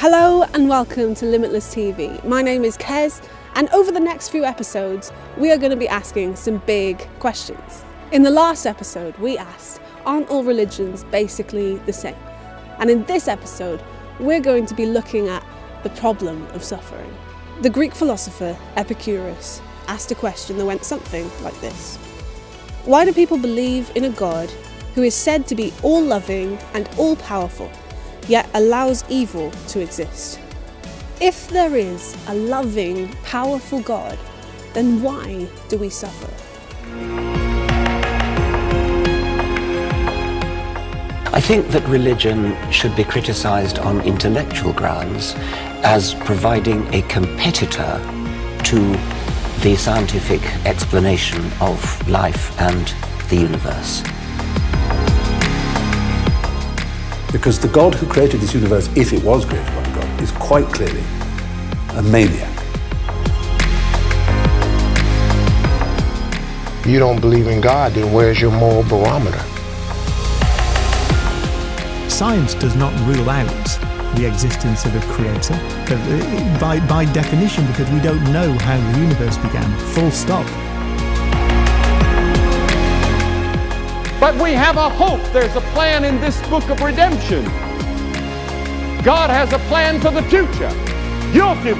Hello and welcome to Limitless TV. My name is Kez, and over the next few episodes we are going to be asking some big questions. In the last episode we asked, aren't all religions basically the same? And in this episode we're going to be looking at the problem of suffering. The Greek philosopher Epicurus asked a question that went something like this. Why do people believe in a God who is said to be all-loving and all-powerful, yet allows evil to exist? If there is a loving, powerful God, then why do we suffer? I think that religion should be criticised on intellectual grounds as providing a competitor to the scientific explanation of life and the universe. Because the God who created this universe, if it was created by God, is quite clearly a maniac. You don't believe in God, then where's your moral barometer? Science does not rule out the existence of a creator, by definition, because we don't know how the universe began, full stop. But we have a hope. There's a plan in this book of redemption. God has a plan for the future, your future,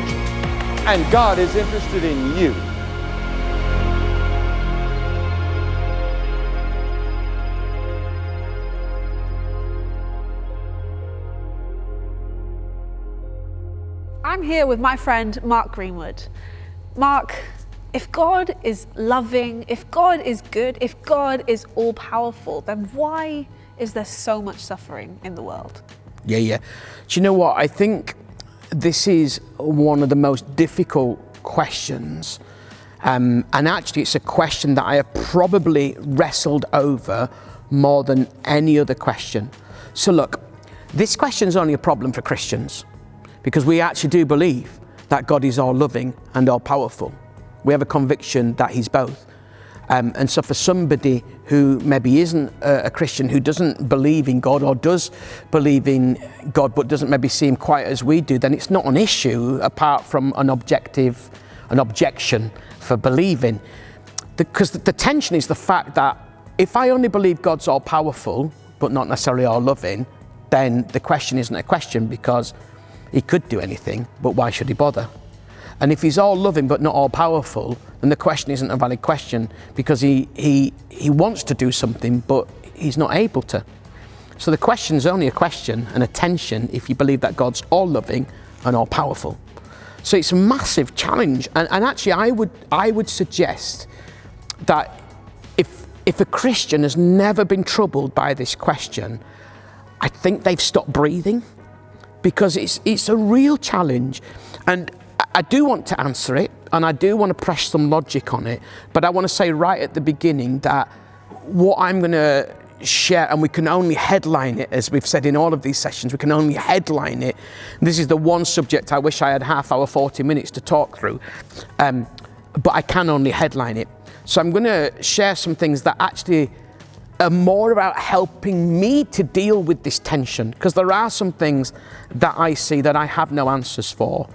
and God is interested in you. I'm here with my friend Mark Greenwood. Mark, if God is loving, if God is good, if God is all-powerful, then why is there so much suffering in the world? Yeah. Do you know what? I think this is one of the most difficult questions. And actually, it's a question that I have probably wrestled over more than any other question. So look, this question is only a problem for Christians because we actually do believe that God is all-loving and all-powerful. We have a conviction that he's both. And so for somebody who maybe isn't a Christian, who doesn't believe in God or does believe in God but doesn't maybe see him quite as we do, then it's not an issue apart from an objection for believing. Because the tension is the fact that if I only believe God's all-powerful but not necessarily all-loving, then the question isn't a question because he could do anything, but why should he bother? And if he's all-loving but not all-powerful, then the question isn't a valid question because he wants to do something, but he's not able to. So the question's only a question and a tension if you believe that God's all-loving and all-powerful. So it's a massive challenge. And actually, I would suggest that if a Christian has never been troubled by this question, I think they've stopped breathing because it's a real challenge. And I do want to answer it, and I do want to press some logic on it, but I want to say right at the beginning that what I'm going to share, and we can only headline it, as we've said in all of these sessions, we can only headline it. This is the one subject I wish I had half hour, 40 minutes to talk through, but I can only headline it. So I'm going to share some things that actually are more about helping me to deal with this tension, because there are some things that I see that I have no answers for.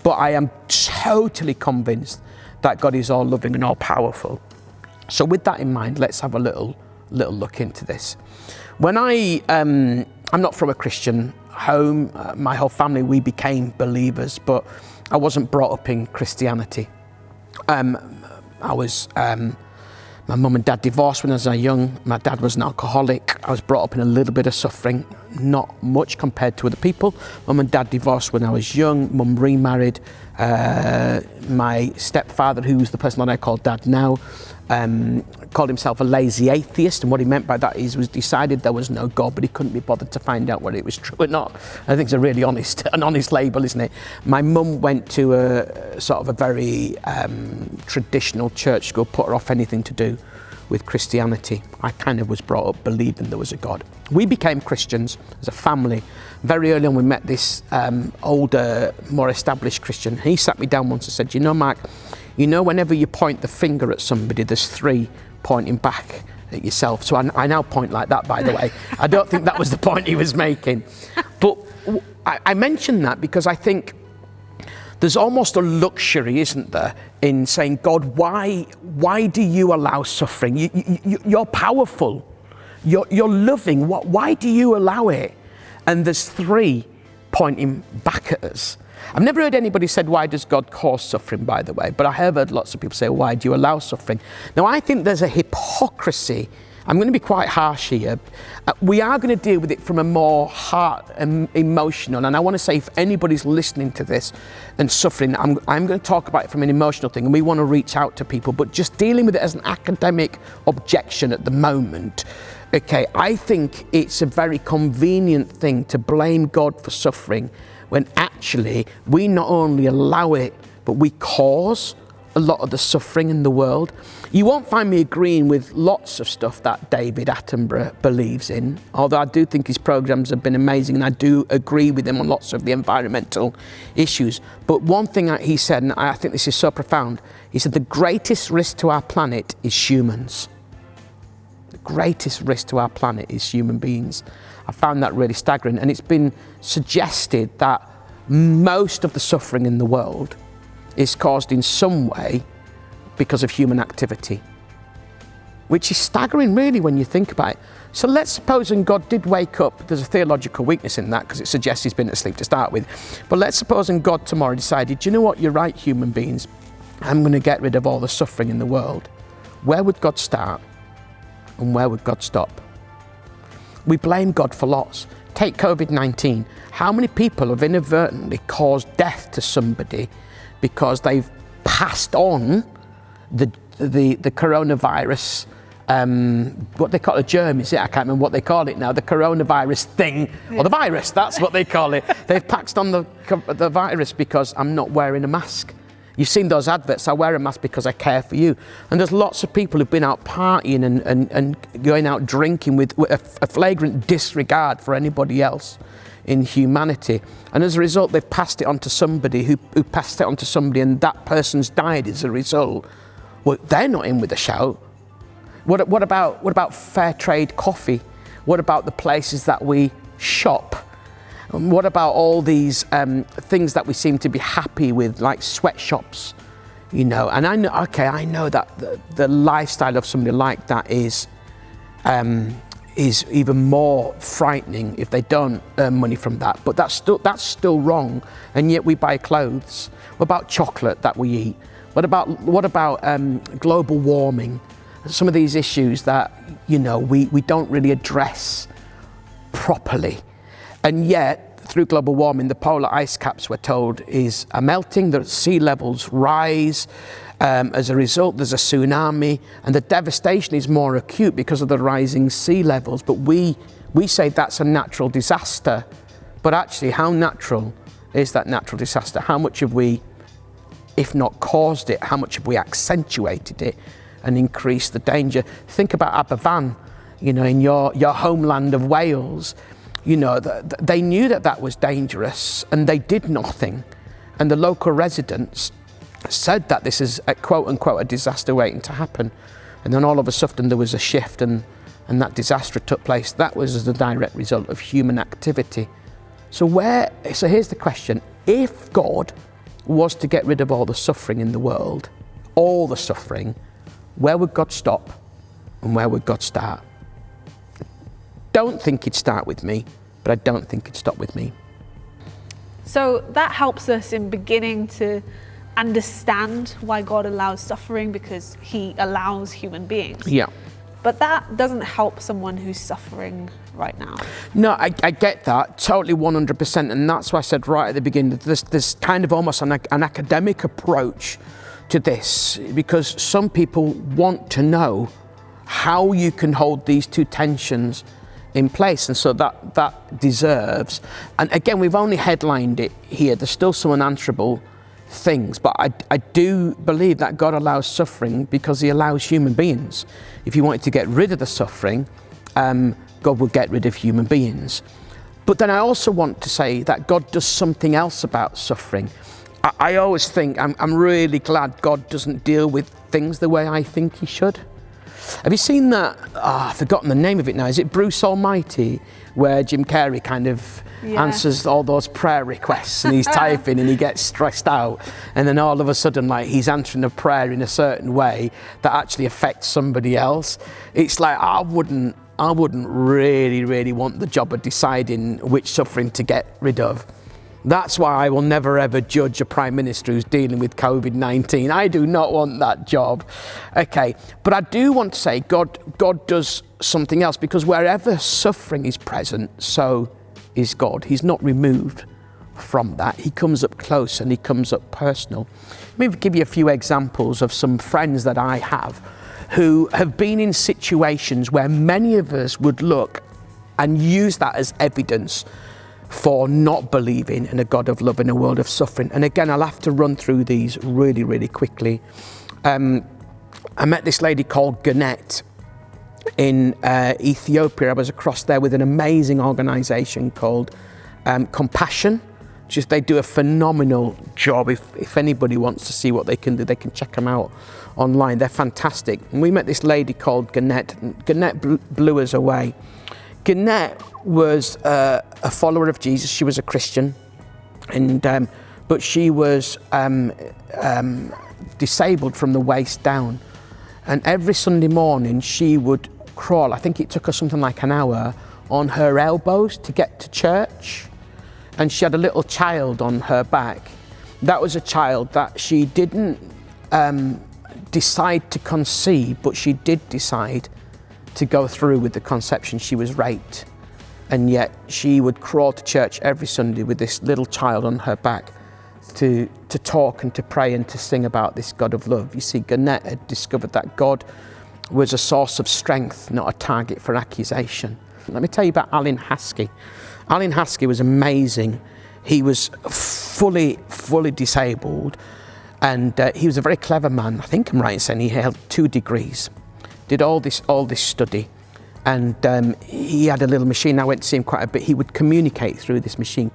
But I am totally convinced that God is all-loving and all-powerful. So with that in mind, let's have a little look into this. When I'm not from a Christian home. My whole family, we became believers, but I wasn't brought up in Christianity. My mum and dad divorced when I was young. My dad was an alcoholic. I was brought up in a little bit of suffering, not much compared to other people. Mum and dad divorced when I was young. Mum remarried. My stepfather, who's the person that I call dad now, called himself a lazy atheist, and what he meant by that was decided there was no God, but he couldn't be bothered to find out whether it was true or not. I think it's a really honest label, isn't it? My mum went to a sort of a very traditional church school, put her off anything to do with Christianity. I kind of was brought up believing there was a God. We became Christians as a family. Very early on we met this older, more established Christian. He sat me down once and said, "You know, Mark, you know whenever you point the finger at somebody, there's three pointing back at yourself." So I now point like that, by the way. I don't think that was the point he was making. But I mention that because I think there's almost a luxury, isn't there, in saying, God, why do you allow suffering? You're powerful, you're loving, why do you allow it? And there's 3 pointing back at us. I've never heard anybody said, why does God cause suffering, by the way, but I have heard lots of people say, why do you allow suffering? Now, I think there's a hypocrisy. I'm going to be quite harsh here. We are going to deal with it from a more heart and emotional, and I want to say, if anybody's listening to this and suffering, I'm going to talk about it from an emotional thing, and we want to reach out to people, but just dealing with it as an academic objection at the moment, okay, I think it's a very convenient thing to blame God for suffering when actually we not only allow it, but we cause a lot of the suffering in the world. You won't find me agreeing with lots of stuff that David Attenborough believes in, although I do think his programs have been amazing, and I do agree with him on lots of the environmental issues. But one thing he said, and I think this is so profound, he said the greatest risk to our planet is humans. The greatest risk to our planet is human beings. I found that really staggering, and it's been suggested that most of the suffering in the world is caused in some way because of human activity, which is staggering really when you think about it. So let's suppose God did wake up, there's a theological weakness in that because it suggests he's been asleep to start with, but let's suppose God tomorrow decided, you know what, you're right, human beings, I'm going to get rid of all the suffering in the world. Where would God start and where would God stop? We blame God for lots. Take COVID-19. How many people have inadvertently caused death to somebody because they've passed on the coronavirus, what they call a germ, is it? I can't remember what they call it now, the coronavirus thing, or the virus, that's what they call it. They've passed on the virus because I'm not wearing a mask. You've seen those adverts, I wear a mask because I care for you. And there's lots of people who've been out partying and going out drinking with a flagrant disregard for anybody else in humanity. And as a result, they've passed it on to somebody who passed it on to somebody, and that person's died as a result. Well, they're not in with a shout. What about fair trade coffee? What about the places that we shop? And what about all these things that we seem to be happy with, like sweatshops, you know? And I know that the lifestyle of somebody like that is even more frightening if they don't earn money from that. But that's still wrong. And yet we buy clothes. What about chocolate that we eat? What about global warming? Some of these issues that, you know, we don't really address properly. And yet, through global warming, the polar ice caps, we're told, are melting, the sea levels rise. As a result, there's a tsunami, and the devastation is more acute because of the rising sea levels. But we say that's a natural disaster. But actually, how natural is that natural disaster? How much have we, if not caused it, how much have we accentuated it and increased the danger? Think about Aberfan, you know, in your homeland of Wales. You know, they knew that was dangerous and they did nothing. And the local residents said that this is a quote unquote a disaster waiting to happen. And then all of a sudden there was a shift and that disaster took place. That was as a direct result of human activity. So here's the question. If God was to get rid of all the suffering in the world, all the suffering, where would God stop and where would God start? Don't think he'd start with me, but I don't think he'd stop with me. So that helps us in beginning to understand why God allows suffering, because he allows human beings. Yeah. But that doesn't help someone who's suffering right now. No, I get that, totally 100%. And that's why I said right at the beginning, there's kind of almost an academic approach to this, because some people want to know how you can hold these two tensions in place, and so that deserves. And again, we've only headlined it here. There's still some unanswerable things, but I do believe that God allows suffering because he allows human beings. If he wanted to get rid of the suffering, God would get rid of human beings. But then I also want to say that God does something else about suffering. I always think I'm really glad God doesn't deal with things the way I think he should. Have you seen that? I've forgotten the name of it now. Is it Bruce Almighty, where Jim Carrey kind of answers all those prayer requests, and he's typing and he gets stressed out, and then all of a sudden, like, he's answering a prayer in a certain way that actually affects somebody else? It's like, I wouldn't really want the job of deciding which suffering to get rid of. That's why I will never ever judge a Prime Minister who's dealing with COVID-19. I do not want that job. Okay, but I do want to say God does something else, because wherever suffering is present, so is God. He's not removed from that. He comes up close and he comes up personal. Let me give you a few examples of some friends that I have who have been in situations where many of us would look and use that as evidence for not believing in a God of love in a world of suffering. And again, I'll have to run through these really, really quickly. I met this lady called Gannett in Ethiopia. I was across there with an amazing organisation called Compassion. They do a phenomenal job. If anybody wants to see what they can do, they can check them out online. They're fantastic. And we met this lady called Gannett. Gannett blew us away. Gannett was a follower of Jesus. She was a Christian, and but she was disabled from the waist down. And every Sunday morning she would crawl, I think it took her something like an hour, on her elbows to get to church. And she had a little child on her back. That was a child that she didn't decide to conceive, but she did decide to go through with the conception. She was raped, and yet she would crawl to church every Sunday with this little child on her back to talk and to pray and to sing about this God of love. You see, Gannett had discovered that God was a source of strength, not a target for accusation. Let me tell you about Alan Haskey. Alan Haskey was amazing. He was fully disabled, and he was a very clever man. I think I'm right in saying he held 2 degrees. Did all this study, and he had a little machine. I went to see him quite a bit. He would communicate through this machine,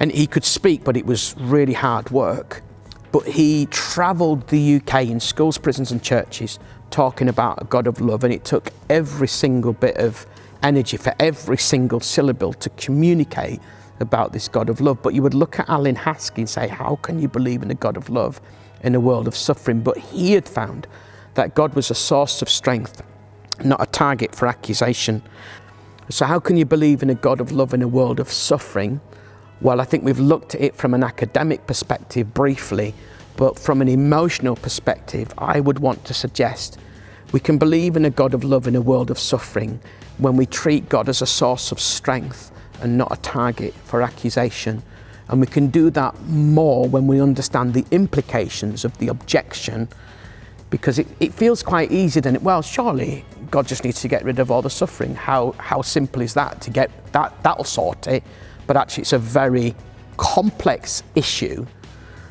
and he could speak, but it was really hard work. But he travelled the UK in schools, prisons and churches talking about a God of love, and it took every single bit of energy for every single syllable to communicate about this God of love. But you would look at Alan Haskey and say, how can you believe in a God of love in a world of suffering? But he had found that God was a source of strength, not a target for accusation. So how can you believe in a God of love in a world of suffering? Well, I think we've looked at it from an academic perspective briefly, but from an emotional perspective, I would want to suggest we can believe in a God of love in a world of suffering when we treat God as a source of strength and not a target for accusation. And we can do that more when we understand the implications of the objection, because it feels quite easy then, well, surely God just needs to get rid of all the suffering. How simple is that to get that'll sort it? But actually it's a very complex issue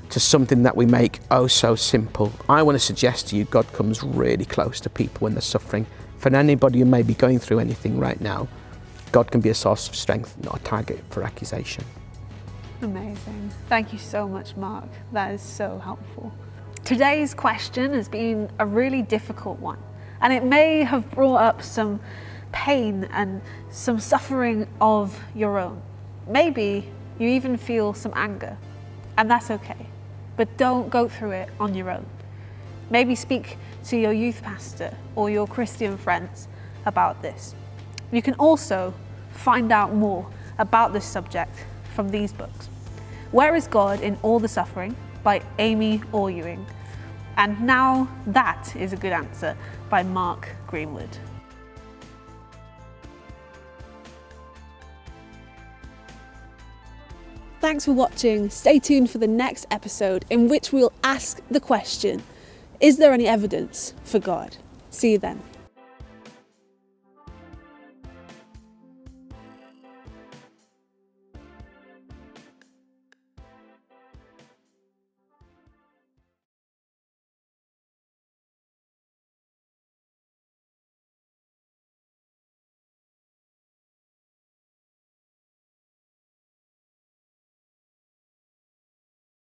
to something that we make oh so simple. I want to suggest to you, God comes really close to people when they're suffering. For anybody who may be going through anything right now, God can be a source of strength, not a target for accusation. Amazing. Thank you so much, Mark. That is so helpful. Today's question has been a really difficult one, and it may have brought up some pain and some suffering of your own. Maybe you even feel some anger, and that's okay. But don't go through it on your own. Maybe speak to your youth pastor or your Christian friends about this. You can also find out more about this subject from these books. Where is God in All the Suffering by Amy Orr-Ewing, and Now That is a Good Answer by Mark Greenwood. Thanks for watching. Stay tuned for the next episode, in which we'll ask the question, is there any evidence for God? See you then.